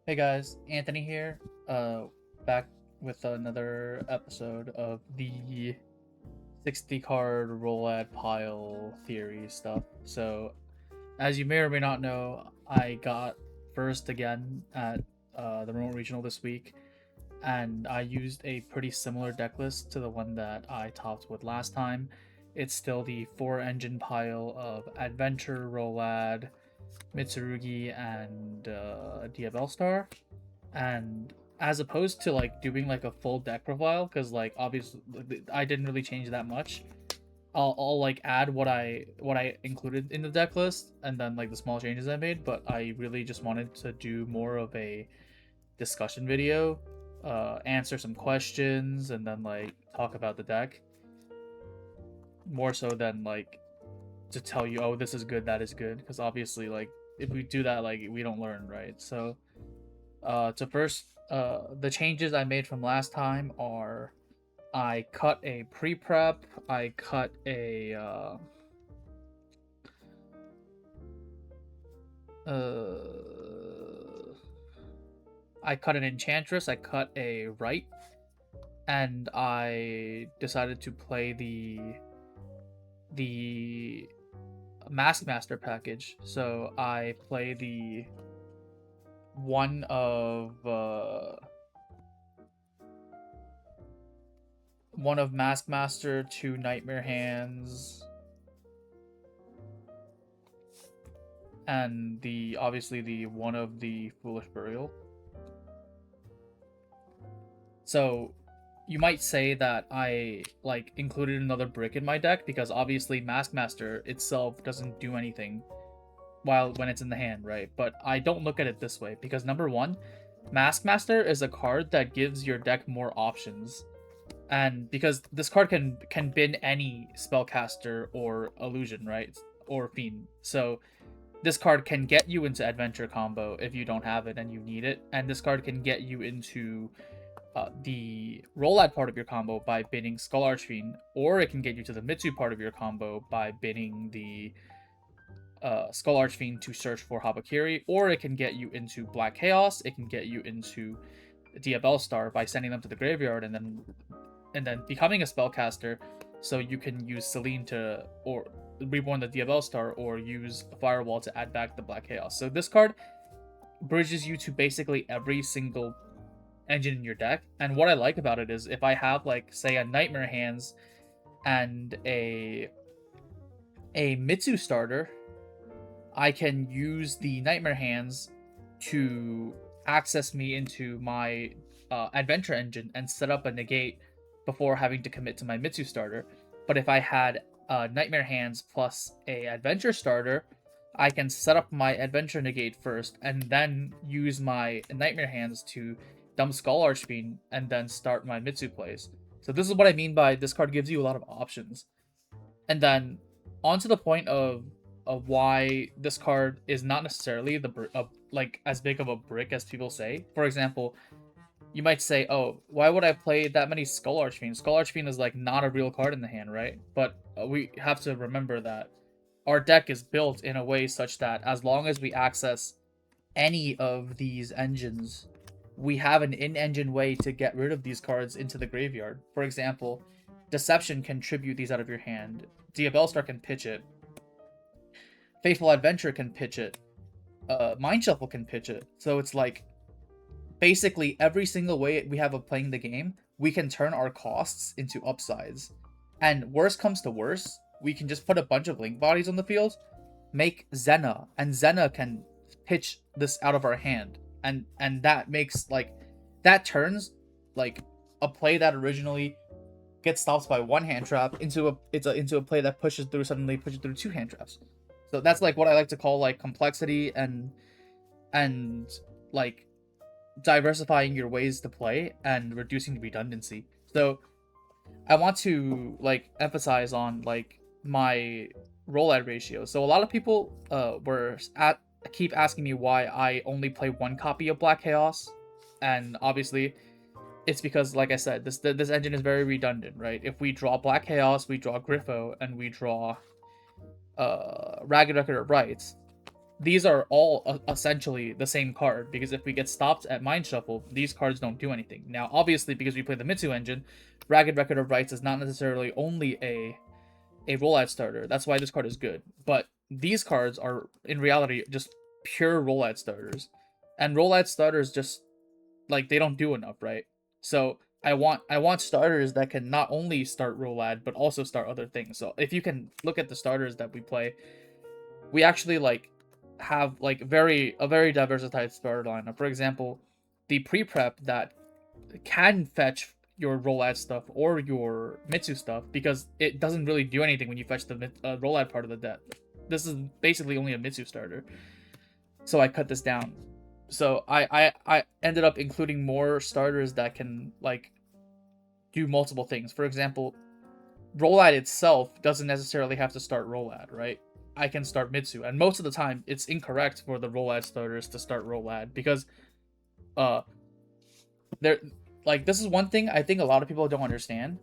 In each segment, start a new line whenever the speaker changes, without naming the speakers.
Hey guys, Anthony here. Back with another episode of the 60 card Rolad pile theory stuff. So, as you may or may not know, I got first again at the remote regional this week, and I used a pretty similar deck list to the one that I topped with last time. It's still the 4 engine pile of Adventure, Rolad, Mitsurugi, and Diabell Star, and as opposed to like doing like a full deck profile, because like obviously I didn't really change that much. I'll like add what I included in the deck list and then like the small changes I made, but I really just wanted to do more of a discussion video, answer some questions and then like talk about the deck more so than like to tell you, oh, this is good, that is good, because obviously like if we do that, like we don't learn, right? So to first, the changes I made from last time are I cut a pre-prep, I cut a I cut an enchantress, I cut a right, and I decided to play the Maskmaster package. So I play the one of Maskmaster, 2 Nightmare Hands, and the obviously the one of the Foolish Burial. So you might say that I like included another brick in my deck because obviously Maskmaster itself doesn't do anything when it's in the hand, right? But I don't look at it this way because number one, Maskmaster is a card that gives your deck more options. And because this card can bin any spellcaster or illusion, right? Or fiend. So this card can get you into adventure combo if you don't have it and you need it, and this card can get you into the Rolad part of your combo by binning Skull Archfiend, or it can get you to the Mitsu part of your combo by binning the Skull Archfiend to search for Habakiri, or it can get you into Black Chaos, it can get you into Diabell Star by sending them to the graveyard and then becoming a spellcaster, so you can use Celine to or reborn the Diabell Star or use Firewall to add back the Black Chaos. So this card bridges you to basically every single engine in your deck. And what I like about it is if I have like say a Nightmare Hands and a Mitsu starter, I can use the Nightmare Hands to access me into my adventure engine and set up a negate before having to commit to my Mitsu starter. But if I had Nightmare Hands plus a adventure starter, I can set up my adventure negate first and then use my Nightmare Hands to dump Skull Archfiend and then start my Mitsu plays. So this is what I mean by this card gives you a lot of options. And then on to the point of why this card is not necessarily like as big of a brick as people say. For example, you might say, "Oh, why would I play that many Skull Archfiend? Skull Archfiend is like not a real card in the hand, right?" But we have to remember that our deck is built in a way such that as long as we access any of these engines, we have an in-engine way to get rid of these cards into the graveyard. For example, Deception can tribute these out of your hand. Diabell Star can pitch it. Faithful Adventure can pitch it. Mind Shuffle can pitch it. So it's like basically every single way we have of playing the game, we can turn our costs into upsides. And worst comes to worst, we can just put a bunch of link bodies on the field, make Zena, and Zena can pitch this out of our hand. And that makes like that turns like a play that originally gets stopped by one hand trap into a play that pushes through 2 hand traps. So that's like what I like to call like complexity and like diversifying your ways to play and reducing redundancy. So I want to like emphasize on like my rollout ratio. So a lot of people keep asking me why I only play 1 copy of Black Chaos, and obviously it's because, like I said, this engine is very redundant, right? If we draw Black Chaos, we draw Griffo, and we draw Ragged Record of Rights. these are all essentially the same card, because if we get stopped at Mind Shuffle, these cards don't do anything. Now, obviously, because we play the Mitsu engine, Ragged Record of Rights is not necessarily only a Rolad starter. That's why this card is good. But these cards are, in reality, just pure Rolad starters. And Rolad starters just, like, they don't do enough, right? So I want starters that can not only start Rolad, but also start other things. So if you can look at the starters that we play, we actually, like, have, like, a very diversified starter lineup. For example, the pre-prep that can fetch your Rolad stuff or your Mitsu stuff, because it doesn't really do anything when you fetch the Rolad part of the deck. This is basically only a Mitsu starter. So I cut this down. So I ended up including more starters that can, like, do multiple things. For example, Rolad itself doesn't necessarily have to start Rolad, right? I can start Mitsu, and most of the time it's incorrect for the Rolad starters to start Rolad, because they're, like, this is one thing I think a lot of people don't understand.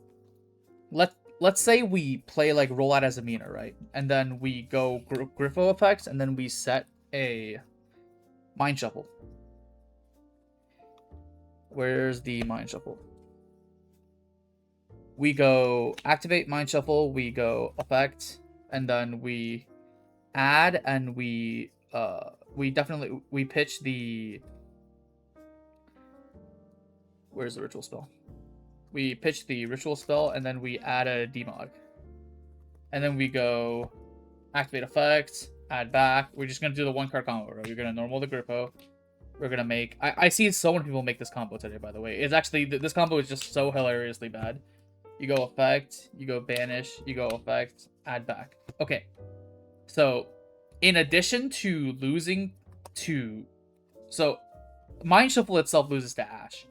Let's say we play, like, Rolad as a Mina, right? And then we go Griffo effects, and then we set a Mind Shuffle. Where's the Mind Shuffle? We go activate Mind Shuffle, we go effect, and then we add, and we pitch the, where's the ritual spell? We pitch the ritual spell, and then we add a demod. And then we go activate effect, add back. We're just gonna do the 1-card combo, right? We're gonna normal the Grippo. We're gonna make, I see so many people make this combo today, by the way. It's actually, this combo is just so hilariously bad. You go effect, you go banish, you go effect, add back. Okay. So, in addition to losing to, so Mind Shuffle itself loses to Ash.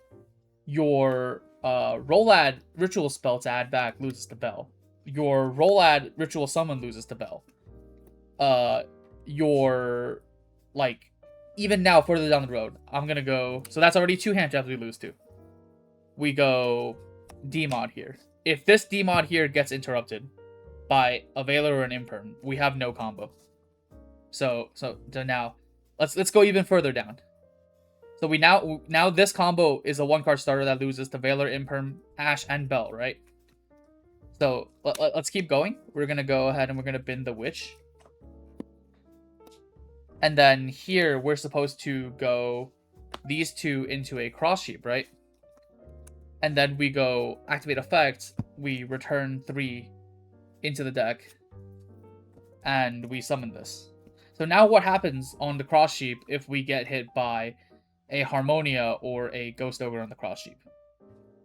Your Rolad ritual spell to add back loses to Bell. Your Rolad ritual summon loses to Bell. Your, like, even now further down the road, I'm gonna go, so that's already 2 hand traps we lose to. We go Demod here. If this Demod here gets interrupted by a Veiler or an Imperm, we have no combo. So now, let's go even further down. So we now this combo is a 1-card starter that loses to Veiler, Imperm, Ash, and Bell, right? So let's keep going. We're gonna go ahead and we're gonna bin the Witch. And then here we're supposed to go these 2 into a cross sheep, right? And then we go activate effect, we return 3 into the deck, and we summon this. So now what happens on the cross sheep if we get hit by a Harmonia or a Ghost Ogre on the cross sheep?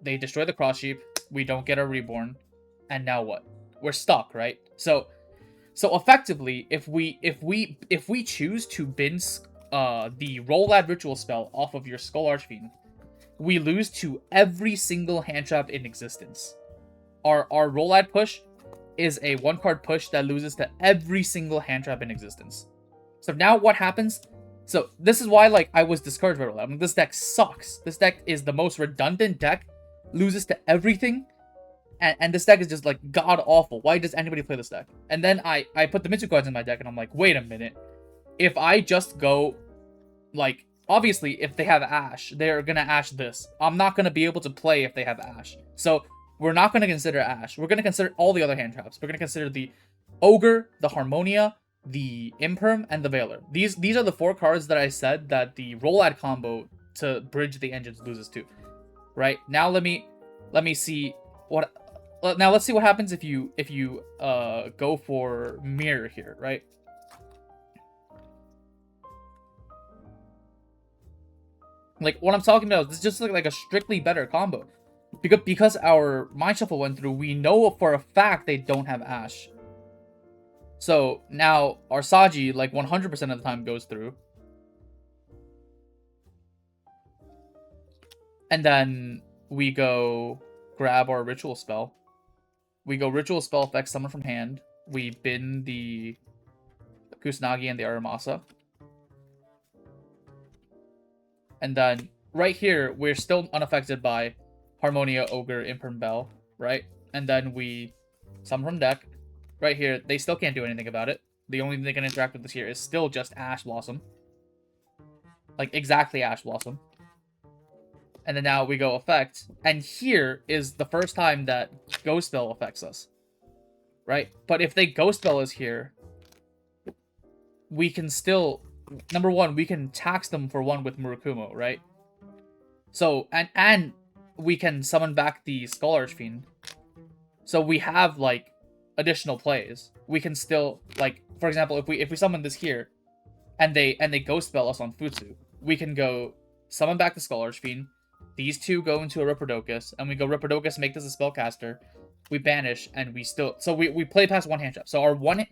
They destroy the cross sheep, we don't get a reborn, and now what? We're stuck, right? So effectively, if we choose to bin the Rolad ritual spell off of your Skull Archfiend, we lose to every single hand trap in existence. Our Rolad push is a 1-card push that loses to every single hand trap in existence. So now what happens? So this is why, like, I was discouraged by Rolad. I mean, this deck sucks. This deck is the most redundant deck, loses to everything, and this deck is just, like, god awful. Why does anybody play this deck? And then I put the Mitsu cards in my deck, and I'm like, wait a minute. If I just go, like, obviously, if they have Ash, they're gonna Ash this. I'm not gonna be able to play if they have Ash. So we're not gonna consider Ash. We're gonna consider all the other hand traps. We're gonna consider the Ogre, the Harmonia, the Imperm, and the Veiler. These are the 4 cards that I said that the Rolad combo to bridge the engines loses to. Right? Now let me see what. Now let's see what happens if you go for Mirror here, right? Like, what I'm talking about is just like a strictly better combo. Because our Mind Shuffle went through, we know for a fact they don't have Ash. So now our Saji, like, 100% of the time goes through. And then we go grab our Ritual Spell. We go Ritual Spell effect, summon from hand. We bin the Kusanagi and the Aramasa. And then right here, we're still unaffected by Harmonia, Ogre, Imperm, Bell, right? And then we summon from deck. Right here, they still can't do anything about it. The only thing they can interact with this here is still just Ash Blossom. Like, exactly Ash Blossom. And then now we go effect. And here is the first time that Ghost Spell affects us. Right? But if they Ghost Spell is here, we can still... Number one, we can tax them for 1 with Murakumo, right? So, and we can summon back the Skull Archfiend. So we have, like, additional plays. We can still, like, for example, if we summon this here, and they Ghost Spell us on Futsu, we can go summon back the Skull Archfiend. These two go into a Ripperdokus, and we go Ripperdokus, make this a spellcaster. We banish, and we still... So we play past 1 hand trap. So our one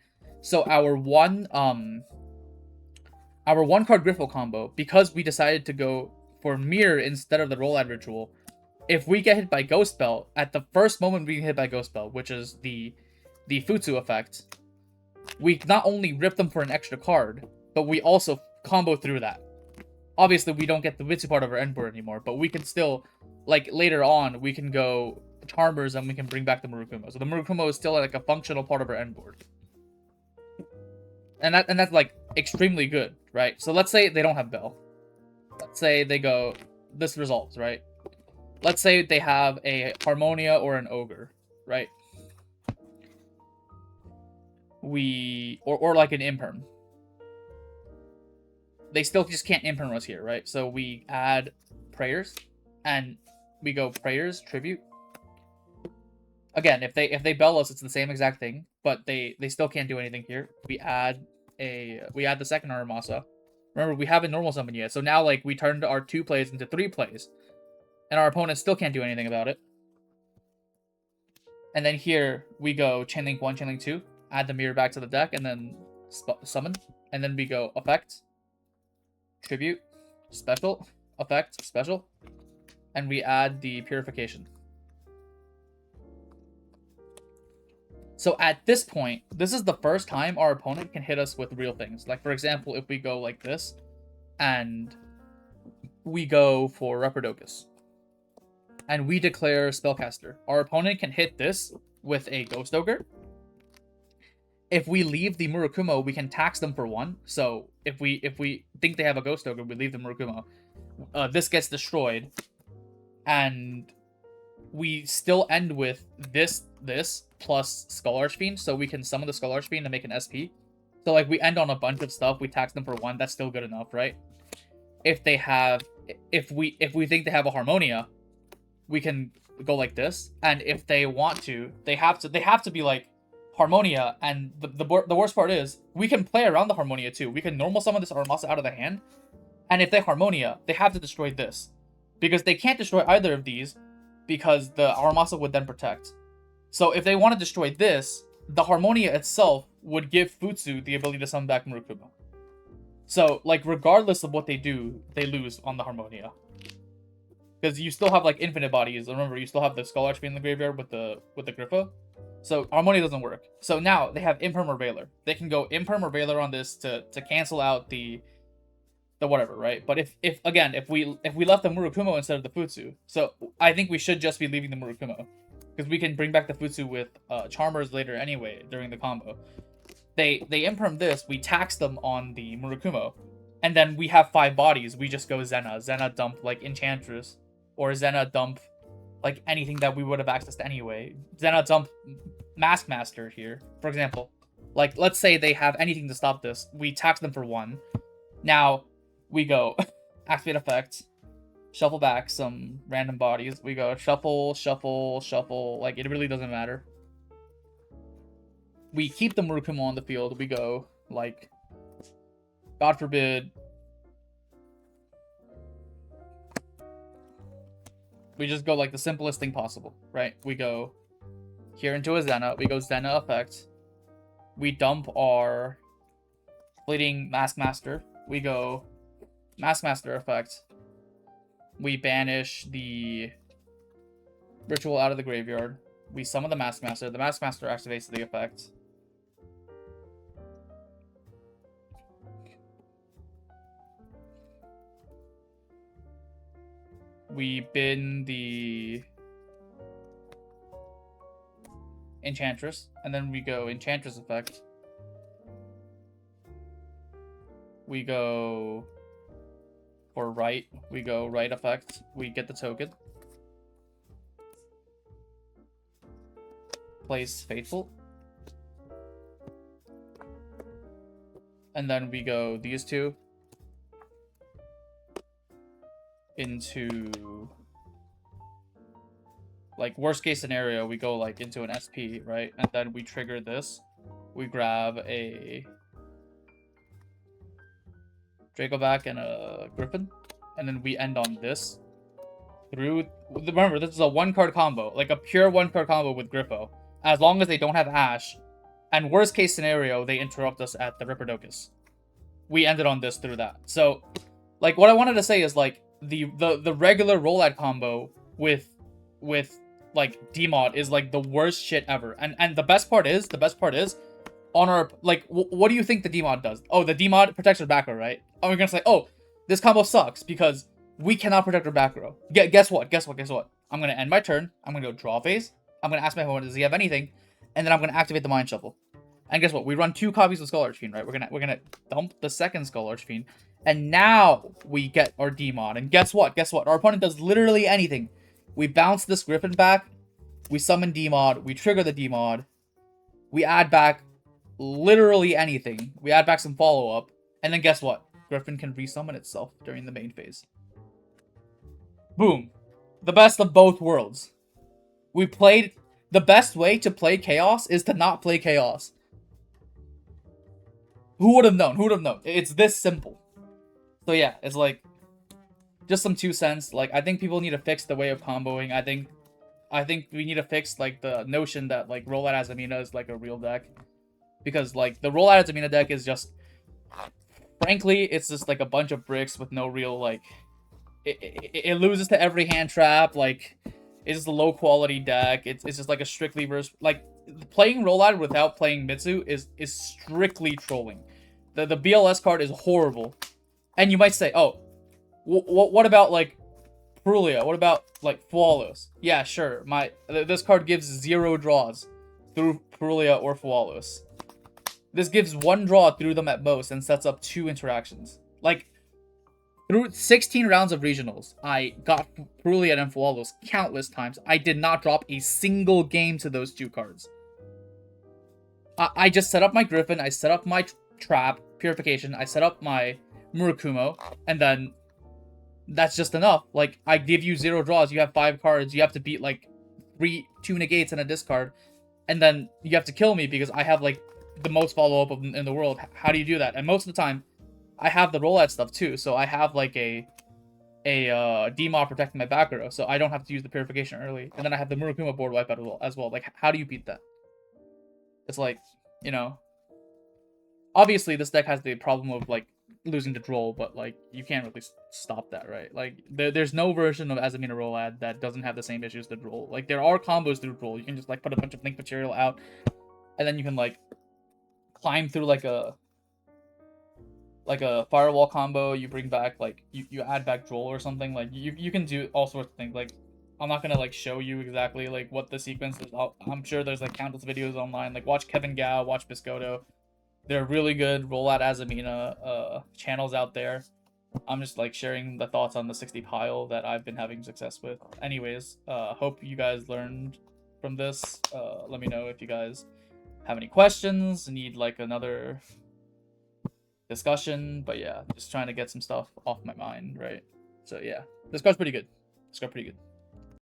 card Griffle combo, because we decided to go for Mirror instead of the Rolad ritual, if we get hit by Ghost Spell, at the first moment we get hit by Ghost Spell, which is the Futsu effect, we not only rip them for an extra card, but we also combo through that. Obviously, we don't get the Vitsu part of our end board anymore, but we can still, like, later on, we can go Charmers and we can bring back the Murakumo. So the Murakumo is still, like, a functional part of our end board. And that's, like, extremely good, right? So let's say they don't have Bell. Let's say they go... This results, right? Let's say they have a Harmonia or an Ogre, right? Or like an Imperm. They still just can't Imperm us here, right? So we add Prayers, and we go Prayers, Tribute. Again, if they Bell us, it's the same exact thing, but they still can't do anything here. We add the second Aramasa. Remember, we haven't normal summoned yet, so now, like, we turned our 2 plays into 3 plays. And our opponent still can't do anything about it. And then here, we go Chainlink 1, Chainlink 2, add the mirror back to the deck, and then summon. And then we go Effect, Tribute, Special, Effect, Special. And we add the Purification. So at this point, this is the first time our opponent can hit us with real things. Like, for example, if we go like this, and we go for Ripperdokus, and we declare Spellcaster, our opponent can hit this with a Ghost Ogre. If we leave the Murakumo, we can tax them for 1. So if we think they have a Ghost Ogre, we leave the Murakumo. This gets destroyed, and we still end with this plus Skull Archfiend, so we can summon the Skull Archfiend and make an SP. So, like, we end on a bunch of stuff, we tax them for 1, that's still good enough, right? If we think they have a Harmonia, we can go like this, and if they want to, they have to be like Harmonia, and the worst part is, we can play around the Harmonia too. We can normal summon this Aramasa out of the hand, and if they Harmonia, they have to destroy this. Because they can't destroy either of these, because the Aramasa would then protect. So if they want to destroy this, the Harmonia itself would give Futsu the ability to summon back Murakumo. So, like, regardless of what they do, they lose on the Harmonia. Because you still have, like, infinite bodies. Remember, you still have the Skull Archfiend in the graveyard with the Griffa. So Harmonia doesn't work. So now they have Imperm or Veiler. They can go Imperm or Veiler on this to cancel out the whatever, right? But if we left the Murakumo instead of the Futsu, so I think we should just be leaving the Murakumo, because we can bring back the Futsu with Charmers later anyway during the combo. They Imperm this, we tax them on the Murakumo, and then we have 5 bodies. We just go Zena dump like Enchantress, or Zena dump like anything that we would have accessed anyway. Zena dump Maskmaster here, for example. Like, let's say they have anything to stop this. We tax them for 1. Now, we go activate effect, shuffle back some random bodies. We go shuffle, shuffle, shuffle. Like, it really doesn't matter. We keep the Murakumo on the field. We go, like, God forbid. We just go, like, the simplest thing possible, right? We go here into a Zena. We go Zena effect. We dump our Fleeting Maskmaster. We go Maskmaster effect. We banish the Ritual out of the graveyard. We summon the Maskmaster. The Maskmaster activates the effect. We bin the Enchantress, and then we go Enchantress effect. we go for right. We go right effect. We get the token. Place faithful. And then we go these two into, like, worst case scenario, we go like into an SP, right? And then we trigger this. We grab a Dracoback and a Griffin, and then we end on this. Remember, this is a one-card combo, like a pure one-card combo with Griffo. As long as they don't have Ash, and worst case scenario, they interrupt us at the Ripperdocus. We ended on this through that. So, like, what I wanted to say is, like, the regular Rolad combo with like Demod is like the worst shit ever. And the best part is on our, like, what do you think the Demod does? Oh, the Demod protects our back row, right? And we're gonna say, oh, this combo sucks because we cannot protect our back row. Guess what? I'm gonna end my turn. I'm gonna go draw phase. I'm gonna ask my opponent, does he have anything? And then I'm gonna activate the Mind Shuffle. And guess what? We run 2 copies of Skull Archfiend, right? We're gonna dump the second Skull Archfiend. And now we get our Demod. And guess what? Our opponent does literally anything. We bounce this Griffin back. We summon Demod. We trigger the Demod. We add back literally anything. We add back some follow-up. And then guess what? Griffin can resummon itself during the main phase. Boom. The best of both worlds. We played... The best way to play Chaos is to not play Chaos. Who would have known? It's this simple. So yeah, it's like... Just some 2 cents. Like, I think people need to fix the way of comboing. I think we need to fix, like, the notion that, like, Rolad Azamina is, like, a real deck. Because, like, the Rolad Azamina deck is just... Frankly, it's just, like, a bunch of bricks with no real, like... It loses to every hand trap, like... It's just a low-quality deck. It's just, like, a strictly verse... Like, playing Rolad without playing Mitsu is strictly trolling. The BLS card is horrible. And you might say, oh... What about, like, Prulia? What about, like, Fualos? Yeah, sure. This card gives 0 draws through Prulia or Fualos. This gives 1 draw through them at most and sets up 2 interactions. Like, through 16 rounds of regionals, I got Prulia and Fualos countless times. I did not drop a single game to those 2 cards. I just set up my Griffin, I set up my Trap, Purification, I set up my Murakumo, and then... That's just enough. Like, I give you 0 draws, you have 5 cards, you have to beat, like, 2 negates and a discard, and then you have to kill me because I have, like, the most follow-up in the world. How do you do that? And most of the time, I have the Rolad stuff, too, so I have, like, a Demod protecting my back row, so I don't have to use the Purification early, and then I have the Murakuma board wipe out as well. Like, how do you beat that? It's like, you know... Obviously, this deck has the problem of, like, losing to Droll, but, like, you can't really stop that, right? Like, there's no version of Azamina Rolad that doesn't have the same issues that Droll. Like, there are combos through Droll. You can just, like, put a bunch of Link material out, and then you can, like, climb through, like a Firewall combo. You bring back, like, you add back Droll or something. Like, you can do all sorts of things. Like, I'm not gonna, like, show you exactly, like, what the sequence is. I'm sure there's, like, countless videos online. Like, watch Kevin Gao, watch Biskoto. There are really good Rolad Azamina channels out there. I'm just, like, sharing the thoughts on the 60 pile that I've been having success with. Anyways, hope you guys learned from this. Let me know if you guys have any questions, need, like, another discussion. But yeah, just trying to get some stuff off my mind, right? So yeah, this card's pretty good.